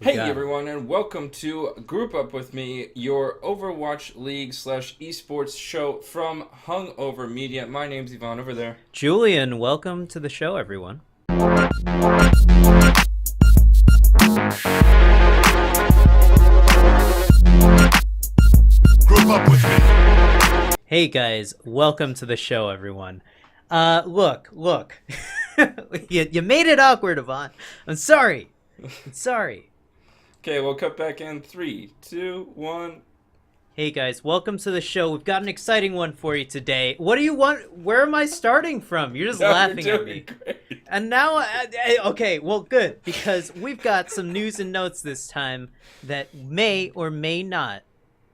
Hey everyone, and welcome to Group Up With Me, your Overwatch League / esports show from Hungover Media. My name's Yvonne over there. Julien, welcome to the show, everyone. Group up with me. Hey guys, welcome to the show, everyone. Look. you made it awkward, Yvonne. I'm sorry. Okay, we'll cut back in 3, 2, 1. Hey guys, welcome to the show. We've got an exciting one for you today. What do you want? Where am I starting from? You're just laughing you're at me. doing great. And now, okay, well, good, because we've got some news and notes this time that may or may not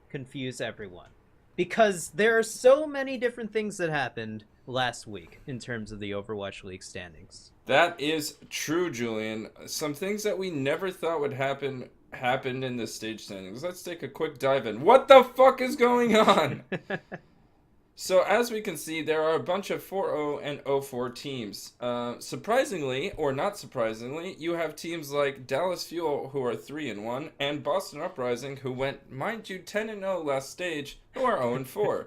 confuse everyone. Because there are so many different things that happened last week in terms of the Overwatch League standings. That is true, Julian. Some things that we never thought would happen happened in the stage standings. Let's take a quick dive in. What the fuck is going on? So as we can see, there are a bunch of 4-0 and 0-4 teams. Surprisingly, or not surprisingly, you have teams like Dallas Fuel, who are 3-1, and Boston Uprising, who went, mind you, 10-0 last stage, who are 0-4.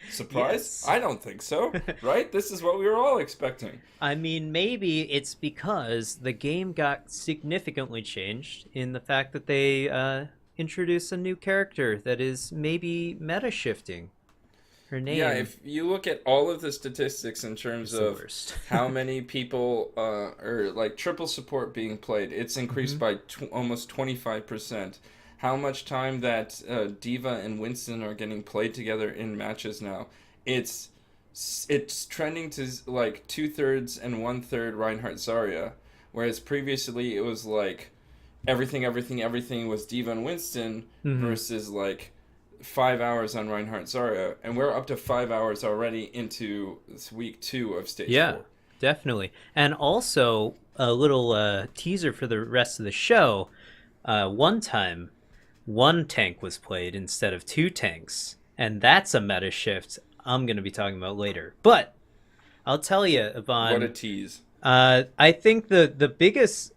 Surprise? Yes. I don't think so, right? This is what we were all expecting. I mean, maybe it's because the game got significantly changed in the fact that they introduced a new character that is maybe meta shifting. Her name. Yeah, if you look at all of the statistics in terms of how many people or like triple support being played, it's increased by almost 25%. How much time that Diva and Winston are getting played together in matches now, it's trending to like 2/3 and 1/3 Reinhardt Zarya, whereas previously it was like everything was Diva and Winston versus like 5 hours on Reinhardt Zarya, and we're up to 5 hours already into week 2 of stage 4. Yeah, definitely. And also a little teaser for the rest of the show. One time, one tank was played instead of two tanks, and that's a meta shift I'm going to be talking about later. But I'll tell you, Yvonne. What a tease. I think the biggest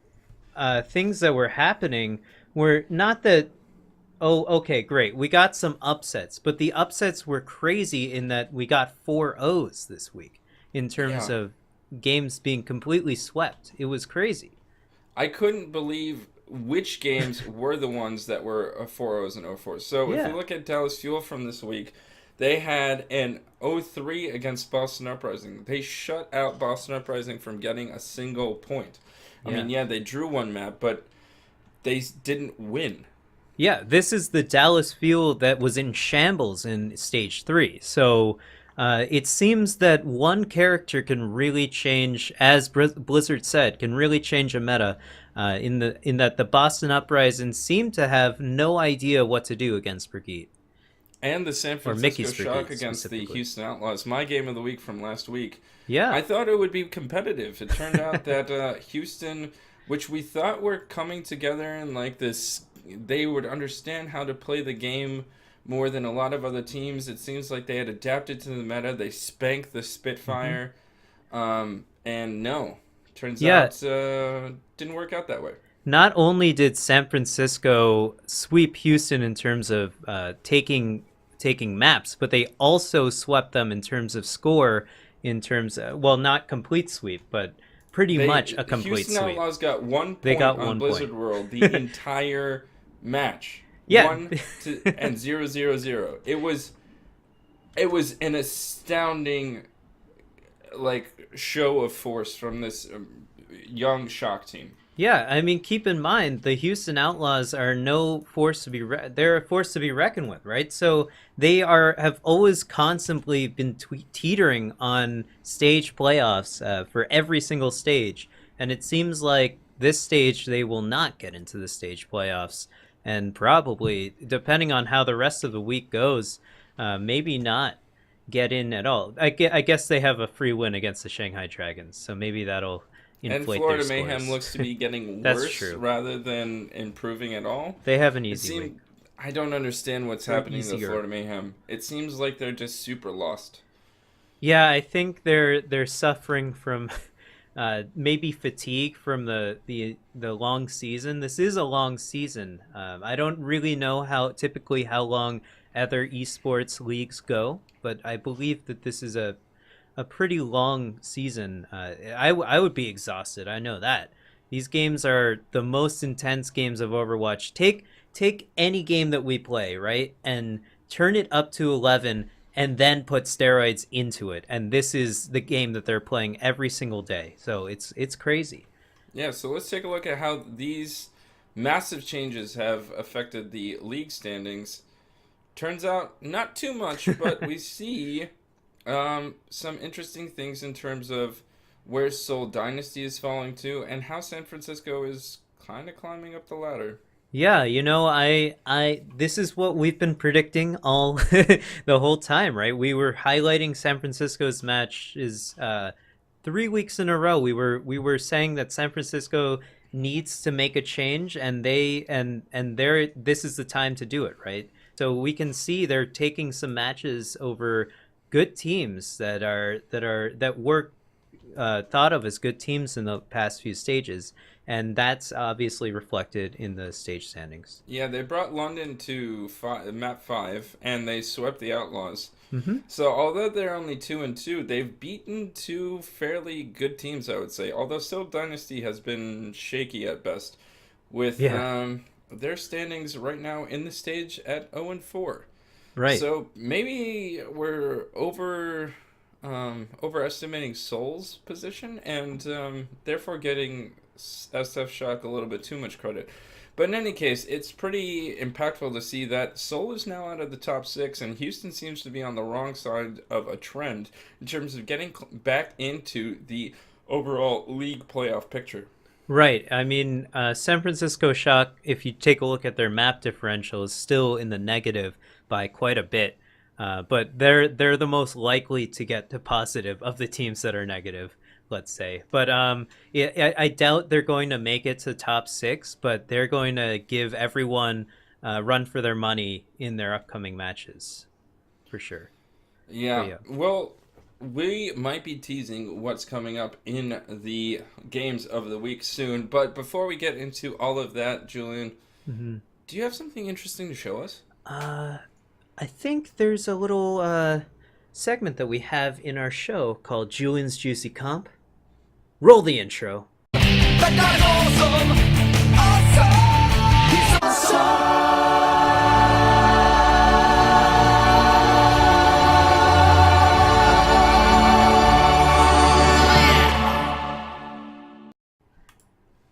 things that were happening were not that. Oh, okay, great. We got some upsets, but the upsets were crazy in that we got 4 O's this week in terms of games being completely swept. It was crazy. I couldn't believe which games were the ones that were 4-0s and 0-4s. So if you look at Dallas Fuel from this week, they had an 0-3 against Boston Uprising. They shut out Boston Uprising from getting a single point. I mean, they drew one map, but they didn't win. Yeah, this is the Dallas Fuel that was in shambles in Stage 3. So it seems that one character can really change, as Blizzard said, can really change a meta in that the Boston Uprising seemed to have no idea what to do against Brigitte. And the San Francisco Shock against the Houston Outlaws. My game of the week from last week. Yeah. I thought it would be competitive. It turned out that Houston, which we thought were coming together in like this, they would understand how to play the game more than a lot of other teams. It seems like they had adapted to the meta. They spanked the Spitfire. And no, turns out didn't work out that way. Not only did San Francisco sweep Houston in terms of taking maps, but they also swept them in terms of score, in terms of, well, not complete sweep, but pretty much a complete Houston sweep. Outlaws got 1 point on Blizzard World the entire match. Yeah. 1 and 0-0-0. It was an astounding like show of force from this young Shock team. Yeah, I mean, keep in mind the Houston Outlaws are no force to be they're a force to be reckoned with, right? So they have always constantly been teetering on stage playoffs for every single stage, and it seems like this stage they will not get into the stage playoffs, and probably, depending on how the rest of the week goes, maybe not get in at all. I guess they have a free win against the Shanghai Dragons, so maybe that'll and Florida Mayhem looks to be getting worse rather than improving at all. They have an easy week. I don't understand what's happening to Florida Mayhem. It seems like they're just super lost. Yeah, I think they're suffering from maybe fatigue from the long season. This is a long season. I don't really know how long other esports leagues go, but I believe that this is a pretty long season. I would be exhausted. I know that. These games are the most intense games of Overwatch. Take any game that we play, right, and turn it up to 11 and then put steroids into it. And this is the game that they're playing every single day. So it's crazy. Yeah, so let's take a look at how these massive changes have affected the league standings. Turns out, not too much, but we see some interesting things in terms of where Seoul Dynasty is falling to and how San Francisco is kind of climbing up the ladder. Yeah, I this is what we've been predicting all the whole time, right? We were highlighting San Francisco's match is 3 weeks in a row. We were saying that San Francisco needs to make a change, and they're this is the time to do it, right? So we can see they're taking some matches over good teams that were thought of as good teams in the past few stages, and that's obviously reflected in the stage standings. Yeah, they brought London to map 5 and they swept the Outlaws. Mm-hmm. So although they're only 2-2, they've beaten two fairly good teams, I would say. Although still Dynasty has been shaky at best, with their standings right now in the stage at 0-4. Right. So maybe we're overestimating Seoul's position and therefore getting SF Shock a little bit too much credit. But in any case, it's pretty impactful to see that Seoul is now out of the top 6, and Houston seems to be on the wrong side of a trend in terms of getting back into the overall league playoff picture. Right. I mean, San Francisco Shock, if you take a look at their map differential, is still in the negative by quite a bit. But they're the most likely to get to positive of the teams that are negative, let's say. But I doubt they're going to make it to top 6, but they're going to give everyone a run for their money in their upcoming matches, for sure. Yeah. Well, we might be teasing what's coming up in the games of the week soon. But before we get into all of that, Julian, do you have something interesting to show us? I think there's a little segment that we have in our show called Julian's Juicy Comp. Roll the intro. That guy's awesome! Awesome! He's awesome!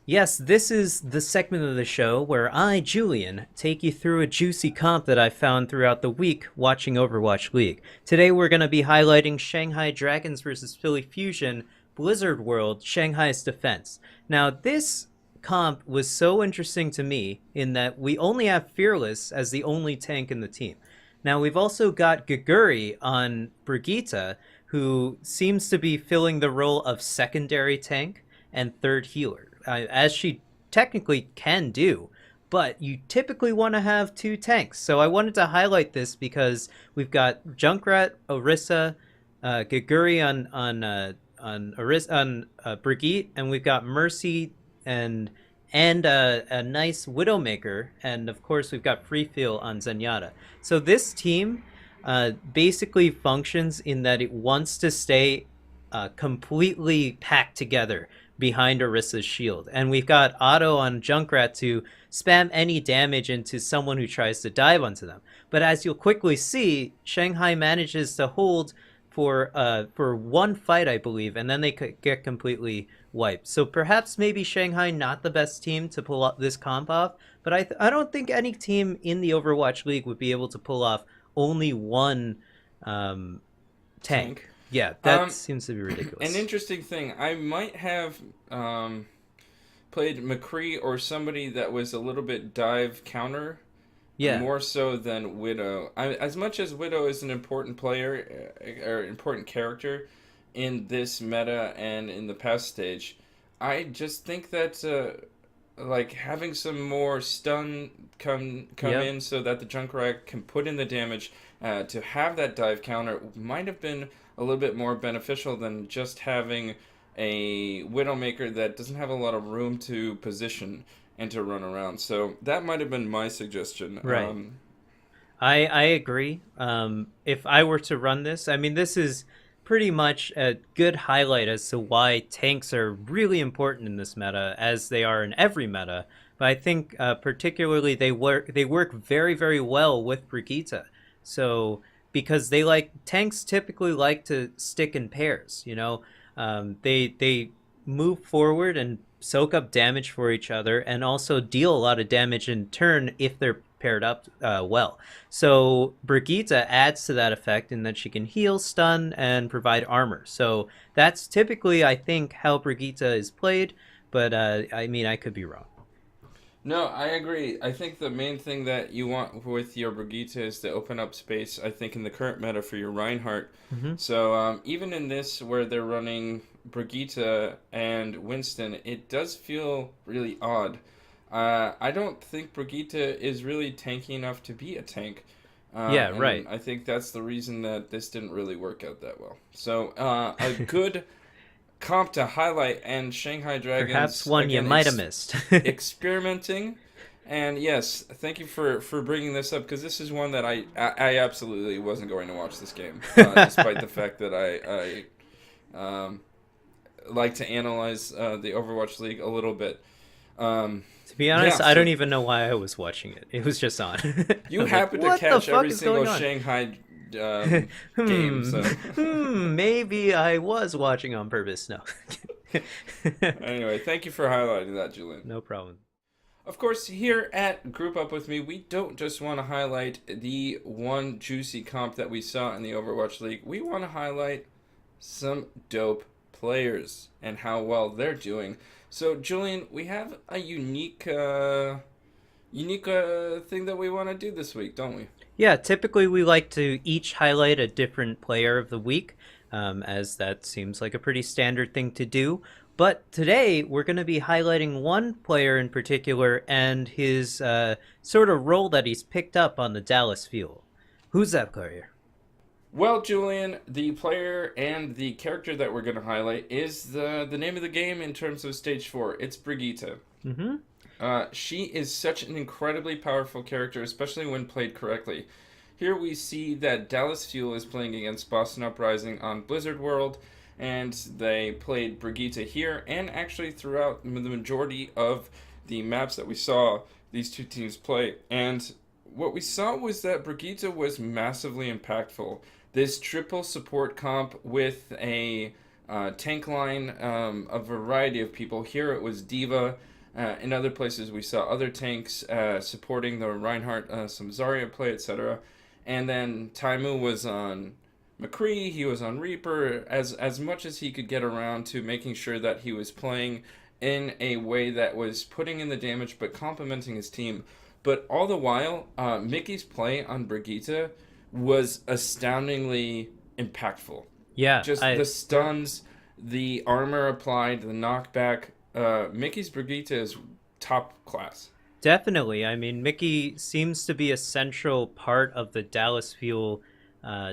Yes, this is the segment of the show where I, Julian, take you through a juicy comp that I found throughout the week watching Overwatch League. Today we're going to be highlighting Shanghai Dragons versus Philly Fusion, Blizzard World, Shanghai's Defense. Now, this comp was so interesting to me in that we only have Fearless as the only tank in the team. Now, we've also got Gaguri on Brigitte, who seems to be filling the role of secondary tank and third healer, as she technically can do, but you typically want to have two tanks. So I wanted to highlight this because we've got Junkrat, Orisa, Gaguri on Brigitte, and we've got Mercy and a nice Widowmaker, and of course we've got Free Feel on Zenyatta. So this team basically functions in that it wants to stay completely packed together behind Orisa's shield. And we've got Otto on Junkrat to spam any damage into someone who tries to dive onto them. But as you'll quickly see, Shanghai manages to hold for one fight, I believe, and then they could get completely wiped. So perhaps maybe Shanghai not the best team to pull up this comp off, but I don't think any team in the Overwatch League would be able to pull off only one tank. Yeah, that seems to be ridiculous. An interesting thing, I might have played McCree or somebody that was a little bit dive counter, more so than Widow. As much as Widow is an important player or important character in this meta and in the past stage, I just think that like having some more stun come in so that the Junkrat can put in the damage to have that dive counter might have been a little bit more beneficial than just having a Widowmaker that doesn't have a lot of room to position and to run around. So that might have been my suggestion. Right. I agree. If I were to run this, I mean, this is pretty much a good highlight as to why tanks are really important in this meta, as they are in every meta. But I think particularly they work very very well with Brigitte. So because tanks typically like to stick in pairs, they move forward and soak up damage for each other, and also deal a lot of damage in turn if they're paired up well. So Brigitte adds to that effect in that she can heal, stun, and provide armor. So that's typically, I think, how Brigitte is played. But I mean, I could be wrong. No, I agree. I think the main thing that you want with your Brigitte is to open up space, I think, in the current meta for your Reinhardt. Mm-hmm. So even in this, where they're running Brigitte and Winston, it does feel really odd. I don't think Brigitte is really tanky enough to be a tank. Yeah, and right. I think that's the reason that this didn't really work out that well. So a good comp to highlight, and Shanghai Dragons, Perhaps one you again, might have missed. experimenting. And yes, thank you for bringing this up, because this is one that I absolutely wasn't going to watch this game, despite the fact that I like to analyze the Overwatch League a little bit. To be honest, yeah, I so don't even know why I was watching it. It was just on. you I'm happen like, to catch every single on? Shanghai game. So Maybe I was watching on purpose. No. anyway, thank you for highlighting that, Julien. No problem. Of course, here at Group Up With Me, we don't just want to highlight the one juicy comp that we saw in the Overwatch League. We want to highlight some dope players and how well they're doing. So, Julien, we have a unique thing that we want to do this week, don't we? Yeah, typically we like to each highlight a different player of the week, as that seems like a pretty standard thing to do. But today we're going to be highlighting one player in particular and his sort of role that he's picked up on the Dallas Fuel. Who's that player? Well, Julien, the player and the character that we're going to highlight is the name of the game in terms of Stage 4. It's Brigitte. Mm-hmm. She is such an incredibly powerful character, especially when played correctly. Here we see that Dallas Fuel is playing against Boston Uprising on Blizzard World, and they played Brigitte here, and actually throughout the majority of the maps that we saw these two teams play. And what we saw was that Brigitte was massively impactful. This triple support comp with a tank line, a variety of people. Here it was D.Va. In other places we saw other tanks supporting the Reinhardt, some Zarya play, etc. And then Taimu was on McCree, he was on Reaper, as much as he could get around to making sure that he was playing in a way that was putting in the damage but complementing his team. But all the while, Mickey's play on Brigitte was astoundingly impactful. Yeah. Just the stuns, the armor applied, the knockback. Mickey's Brigitte is top class. Definitely. I mean, Mickey seems to be a central part of the Dallas Fuel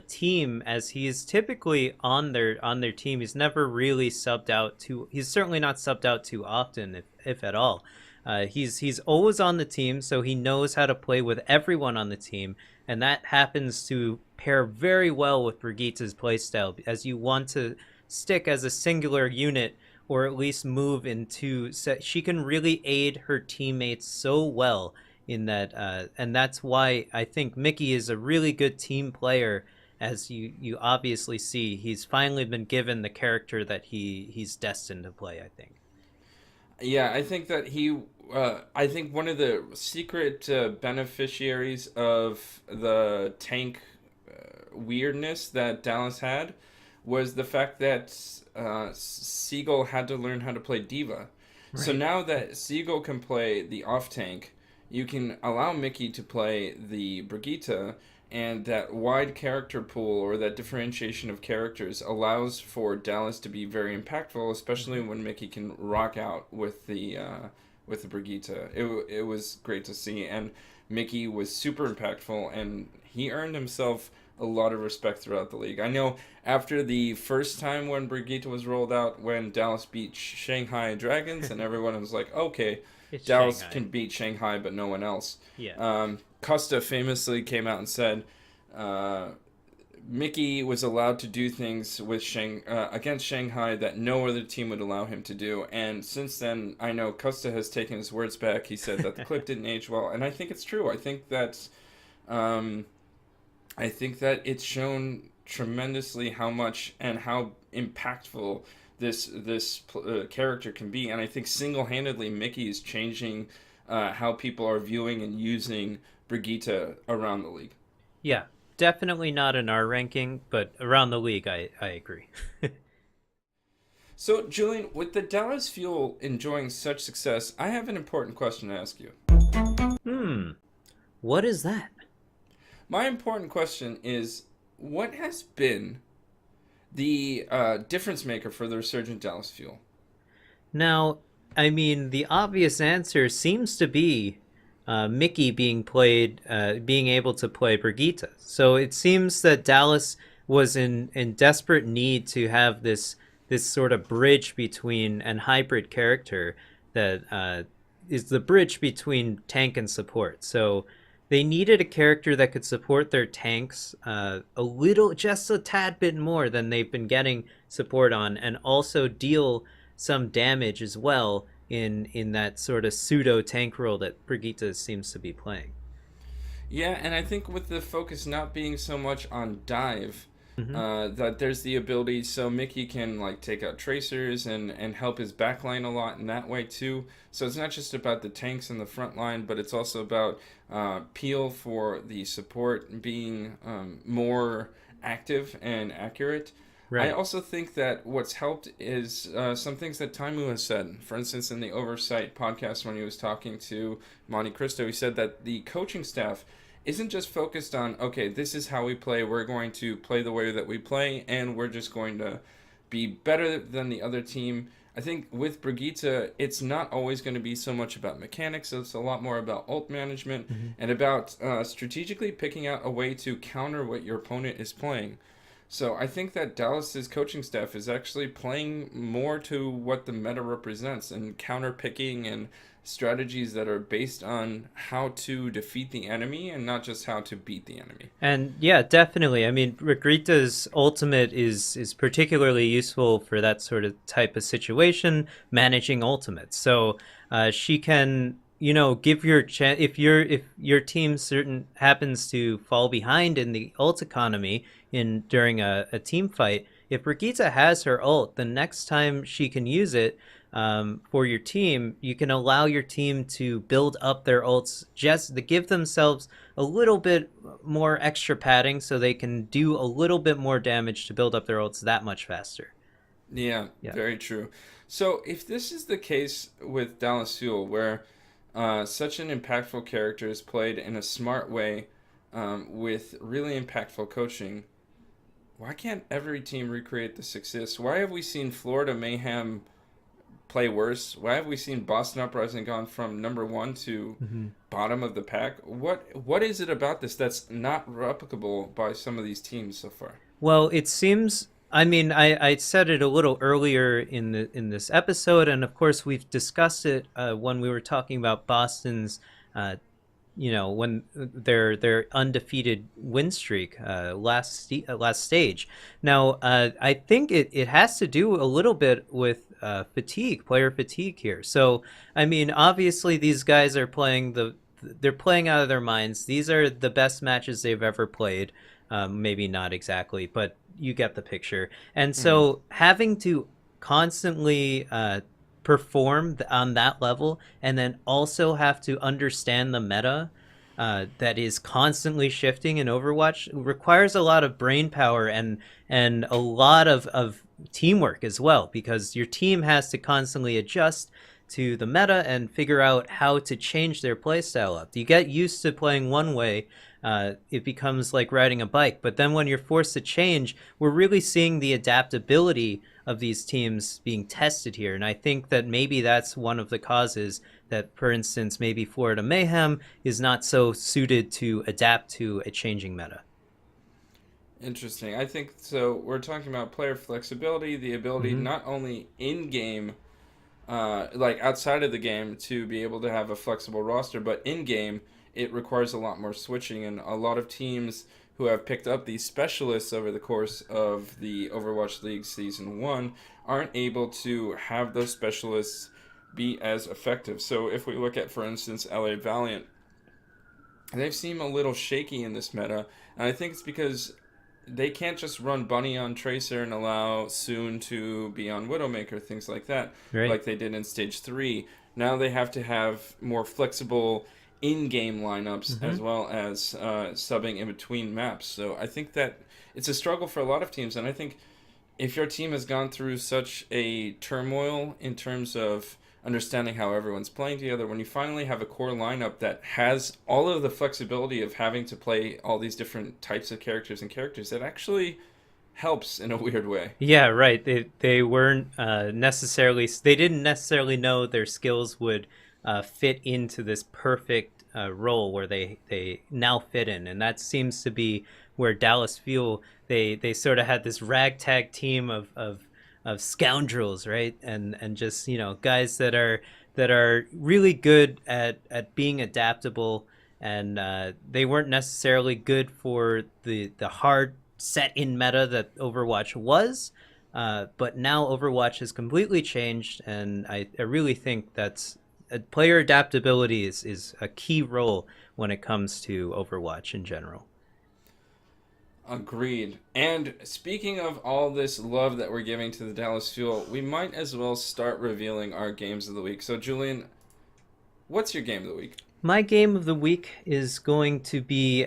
team, as he is typically on their team. He's never really subbed out too. He's certainly not subbed out too often, if at all. He's always on the team, so he knows how to play with everyone on the team, and that happens to pair very well with Brigitte's playstyle, as you want to stick as a singular unit, or at least move into. She can really aid her teammates so well in that, and that's why I think Mickey is a really good team player. As you obviously see, he's finally been given the character that he's destined to play, I think. Yeah, I think that I think one of the secret beneficiaries of the tank weirdness that Dallas had was the fact that Seagull had to learn how to play D.Va. Right. So now that Seagull can play the off tank, you can allow Mickey to play the Brigitte, and that wide character pool, or that differentiation of characters, allows for Dallas to be very impactful, especially when Mickey can rock out with the Brigitte. It was great to see, and Mickey was super impactful, and he earned himself a lot of respect throughout the league. I know after the first time when Brigitte was rolled out, when Dallas beat Shanghai Dragons, and everyone was like, okay, It's Dallas Shanghai. can beat Shanghai, but no one else. Yeah. Costa famously came out and said Mickey was allowed to do things with against Shanghai that no other team would allow him to do. And since then, I know Costa has taken his words back. He said that the clip didn't age well, and I think it's true. Um, I think that it's shown tremendously how much and how impactful this character can be, and I think single-handedly Mickey is changing how people are viewing and using Brigitte around the league. Yeah, definitely not in our ranking, but around the league, I agree. So, Julian, with the Dallas Fuel enjoying such success, I have an important question to ask you. What is that? My important question is, what has been the difference maker for the resurgent Dallas Fuel? Now, I mean, the obvious answer seems to be Mickey being able to play Brigitte. So it seems that Dallas was in desperate need to have this sort of bridge between and hybrid character that is the bridge between tank and support. So they needed a character that could support their tanks just a tad bit more than they've been getting support on, and also deal some damage as well in that sort of pseudo tank role that Brigitte seems to be playing. Yeah, and I think with the focus not being so much on dive, that there's the ability so Mickey can like take out tracers and help his backline a lot in that way too. So it's not just about the tanks in the front line, but it's also about Peel for the support being more active and accurate. Right. I also think that what's helped is some things that Taimu has said. For instance, in the Oversight podcast when he was talking to Monte Cristo, he said that the coaching staff isn't just focused on, okay, this is how we play, we're going to play the way that we play, and we're just going to be better than the other team. I think with Brigitte, it's not always going to be so much about mechanics. It's a lot more about ult management and about strategically picking out a way to counter what your opponent is playing. So I think that Dallas's coaching staff is actually playing more to what the meta represents and counter picking and strategies that are based on how to defeat the enemy and not just how to beat the enemy. And yeah, definitely. I mean, Brigitte's ultimate is particularly useful for that sort of type of situation, managing ultimates. So she can, give your if your team happens to fall behind in the ult economy during a team fight. If Brigitte has her ult, the next time she can use it for your team, you can allow your team to build up their ults just to give themselves a little bit more extra padding so they can do a little bit more damage to build up their ults that much faster. Yeah, very true. So if this is the case with Dallas Fuel, where such an impactful character is played in a smart way with really impactful coaching, why can't every team recreate the success? Why have we seen Florida Mayhem play worse? Why have we seen Boston Uprising gone from number 1 to bottom of the pack? What is it about this that's not replicable by some of these teams so far? Well, it seems. I mean, I said it a little earlier in this episode, and of course we've discussed it when we were talking about Boston's, when their undefeated win streak last stage. Now, I think it has to do a little bit with player fatigue here. So, I mean, obviously these guys are they're playing out of their minds. These are the best matches they've ever played. Maybe not exactly, but you get the picture. And so having to constantly perform on that level and then also have to understand the meta that is constantly shifting in Overwatch requires a lot of brain power and a lot of teamwork as well, because your team has to constantly adjust to the meta and figure out how to change their playstyle up. You get used to playing one way, it becomes like riding a bike. But then when you're forced to change, we're really seeing the adaptability of these teams being tested here. And I think that maybe that's one of the causes that, for instance, maybe Florida Mayhem is not so suited to adapt to a changing meta. Interesting. I think so. We're talking about player flexibility, the ability Hmm. not only in game, like outside of the game, to be able to have a flexible roster, but in game, it requires a lot more switching. And a lot of teams who have picked up these specialists over the course of the Overwatch League Season 1 aren't able to have those specialists be as effective. So if we look at, for instance, LA Valiant, they seem a little shaky in this meta. And I think it's because they can't just run Bunny on Tracer and allow Soon to be on Widowmaker, things like that, Right. like they did in Stage 3. Now they have to have more flexible in-game lineups Hmm. as well as subbing in between maps. So I think that it's a struggle for a lot of teams, and I think if your team has gone through such a turmoil in terms of understanding how everyone's playing together, when you finally have a core lineup that has all of the flexibility of having to play all these different types of characters, it actually helps in a weird way. Yeah, right. They weren't necessarily, they didn't necessarily know their skills would fit into this perfect role where they now fit in, and that seems to be where Dallas Fuel, they sort of had this ragtag team of scoundrels, right? And just, guys that are really good at being adaptable, and they weren't necessarily good for the hard set in meta that Overwatch was. But now Overwatch has completely changed, and I really think that's player adaptability is a key role when it comes to Overwatch in general. Agreed. And speaking of all this love that we're giving to the Dallas Fuel, we might as well start revealing our games of the week. So, Julian, what's your game of the week? My game of the week is going to be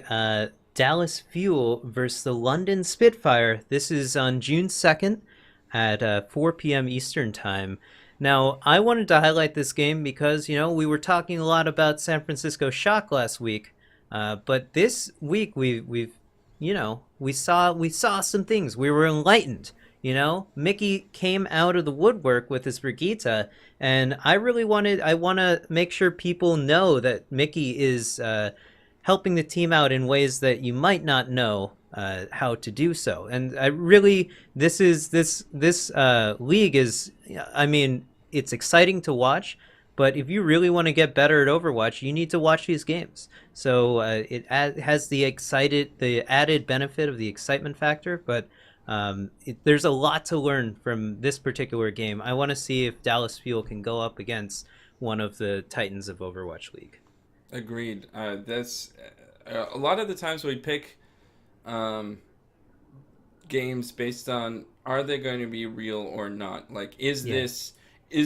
Dallas Fuel versus the London Spitfire. This is on June 2nd at 4 p.m. Eastern Time. Now, I wanted to highlight this game because, we were talking a lot about San Francisco Shock last week. But this week we saw some things. We were enlightened. Mickey came out of the woodwork with his Brigitte, and I want to make sure people know that Mickey is helping the team out in ways that you might not know how to do so. And I really, this league is, I mean, it's exciting to watch. But if you really want to get better at Overwatch, you need to watch these games. So has the added benefit of the excitement factor, but there's a lot to learn from this particular game. I want to see if Dallas Fuel can go up against one of the titans of Overwatch League. Agreed. That's a lot of the times we pick um, games based on are they going to be real or not? Like, Yeah. is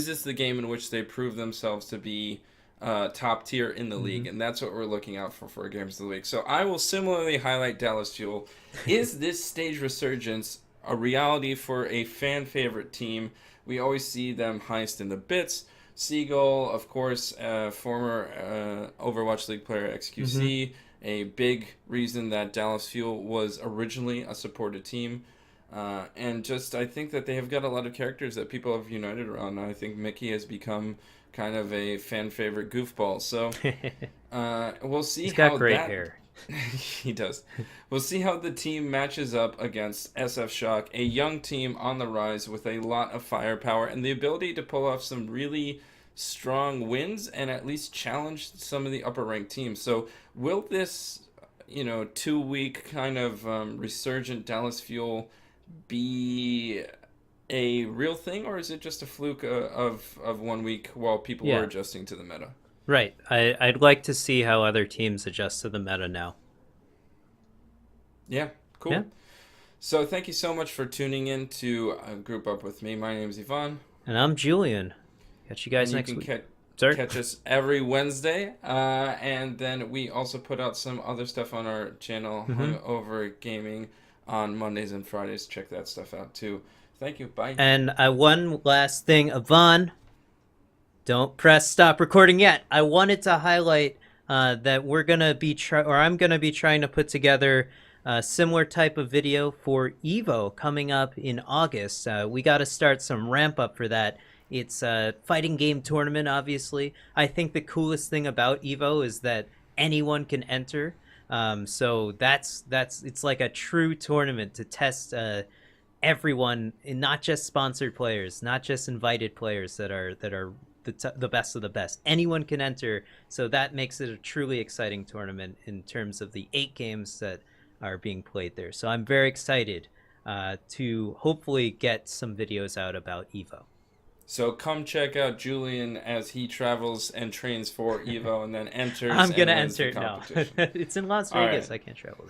this the game in which they prove themselves to be top tier in the Hmm. league? And that's what we're looking out for games of the week. So I will similarly highlight Dallas Fuel. Is this stage resurgence a reality for a fan favorite team? We always see them highest in the bits. Seagull, of course, former Overwatch League player Hmm. XQC, a big reason that Dallas Fuel was originally a supported team. And just, I think that they have got a lot of characters that people have united around. I think Mickey has become kind of a fan favorite goofball. So we'll see He's got how great that. hair. He does. We'll see how the team matches up against SF Shock, a young team on the rise with a lot of firepower and the ability to pull off some really strong wins and at least challenge some of the upper ranked teams. So will this, 2 week kind of resurgent Dallas Fuel be a real thing, or is it just a fluke of 1 week while people were Yeah, adjusting to the meta? right. I'd like to see how other teams adjust to the meta now. Yeah, Yeah, cool. So thank you so much for tuning in to Group Up with me. My name is Yvonne, and I'm Julian. Catch you and guys you next can week. Sorry. catch us every Wednesday. And then we also put out some other stuff on our channel, Hmm. Hungover Gaming, on Mondays and Fridays. Check that stuff out too. Thank you. Bye. And one last thing, Yvonne, don't press stop recording yet. I wanted to highlight that I'm gonna be trying to put together a similar type of video for Evo coming up in August. We got to start some ramp up for that. It's a fighting game tournament, obviously. I think the coolest thing about Evo is that anyone can enter. So that's it's like a true tournament to test everyone, and not just sponsored players, not just invited players that are the best of the best. Anyone can enter, so that makes it a truly exciting tournament in terms of the 8 games that are being played there. So I'm very excited to hopefully get some videos out about Evo. So come check out Julien as he travels and trains for Evo and then enters. I'm gonna and wins enter the it now. competition. It's in Las All Vegas. right. I can't travel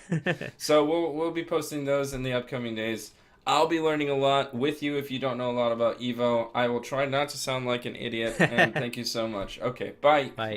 there. So we'll be posting those in the upcoming days. I'll be learning a lot with you if you don't know a lot about Evo. I will try not to sound like an idiot, and thank you so much. Okay, bye. Bye.